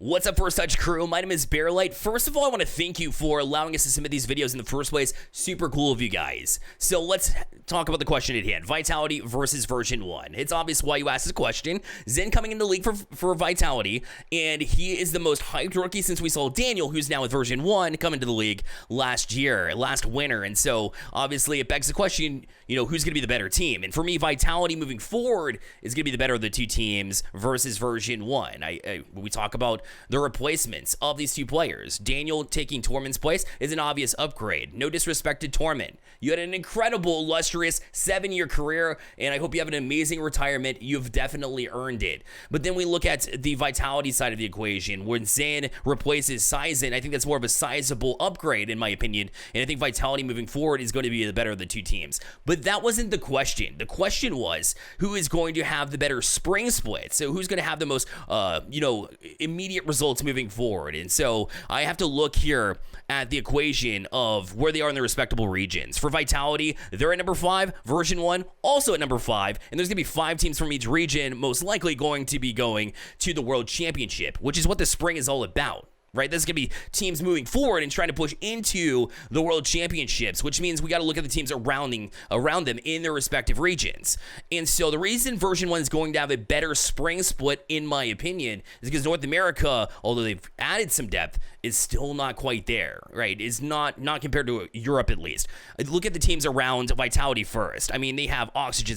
What's up, First Touch crew? My name is Bearlight. First of all, I want to thank you for allowing us to submit these videos in the first place. Super cool of you guys. So let's talk about the question at hand. Vitality versus Version 1. It's obvious why you asked this question. Zen coming in the league for Vitality, and he is the most hyped rookie since we saw Daniel, who's now with Version 1, come into the league last winter. And so obviously it begs the question, who's going to be the better team? And for me, Vitality moving forward is going to be the better of the two teams versus Version 1. We talk about the replacements of these two players. Daniel taking Torment's place is an obvious upgrade. No disrespect to Torment. You had an incredible, illustrious 7-year career, and I hope you have an amazing retirement. You've definitely earned it. But then we look at the Vitality side of the equation. When Zan replaces Sizen, I think that's more of a sizable upgrade, in my opinion, and I think Vitality moving forward is going to be the better of the two teams. But that wasn't the question. The question was, who is going to have the better spring split? So who's going to have the most, immediate results moving forward? And so I have to look here at the equation of where they are in the respectable regions. For Vitality, they're at number 5, Version 1 also at number 5, and there's gonna be 5 teams from each region most likely going to be going to the World Championship, which is what the spring is all about. Right, this is going to be teams moving forward and trying to push into the World Championships, which means we got to look at the teams around them in their respective regions. And so the reason Version 1 is going to have a better spring split, in my opinion, is because North America, although they've added some depth, is still not quite there, right? Is not compared to Europe, at least. Look at the teams around Vitality first. I mean, they have Oxygen,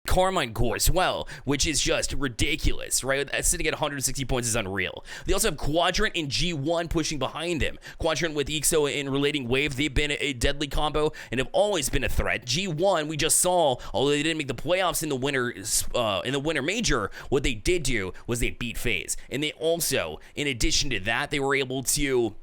Carmine Core as well, which is just ridiculous, right? Sitting at 160 points is unreal. They also have Quadrant and G1 pushing behind them. Quadrant with Ixo and Relating Wave, they've been a deadly combo and have always been a threat. G1, we just saw, although they didn't make the playoffs in the winter major, what they did do was they beat FaZe. And they also, in addition to that, they were able to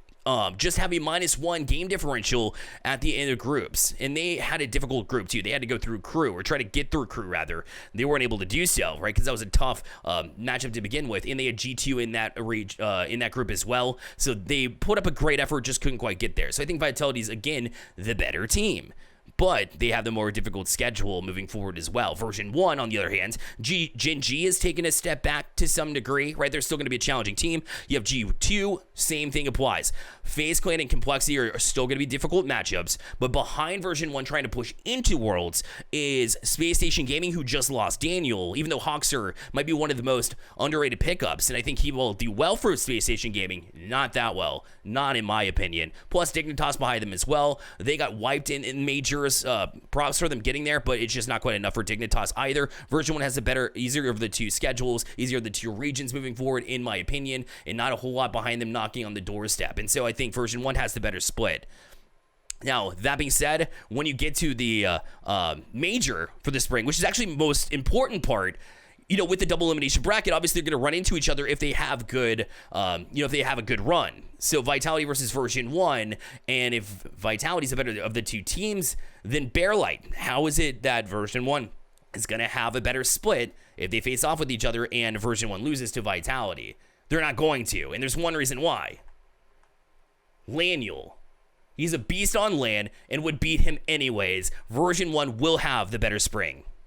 just have a -1 game differential at the end of groups. And they had a difficult group too. They had to go through crew, or try to get through crew rather. They weren't able to do so, right? Because that was a tough matchup to begin with. And they had G2 in that group as well. So they put up a great effort, just couldn't quite get there. So I think Vitality is, again, the better team. But they have the more difficult schedule moving forward as well. Version 1, on the other hand, Gen G has taken a step back to some degree, right? They're still going to be a challenging team. You have G2, same thing applies. FaZe Clan and Complexity are still going to be difficult matchups, but behind Version 1 trying to push into Worlds is Space Station Gaming, who just lost Daniel, even though Hawkser might be one of the most underrated pickups, and I think he will do well for Space Station Gaming. Not that well, not in my opinion. Plus Dignitas behind them as well. They got wiped in majors. Props for them getting there, but it's just not quite enough for Dignitas either. Version 1 has a better, easier of the two schedules, easier of the two regions moving forward, in my opinion, and not a whole lot behind them knocking on the doorstep. And so I think Version 1 has the better split. Now, that being said, when you get to the major for the spring, which is actually the most important part, with the double elimination bracket, obviously they're going to run into each other if they have good, if they have a good run. So Vitality versus Version 1, and if Vitality's the better of the two teams, then Bearlight, how is it that Version 1 is going to have a better split if they face off with each other and Version 1 loses to Vitality? They're not going to, and there's one reason why. Laniel. He's a beast on LAN and would beat him anyways. Version 1 will have the better spring.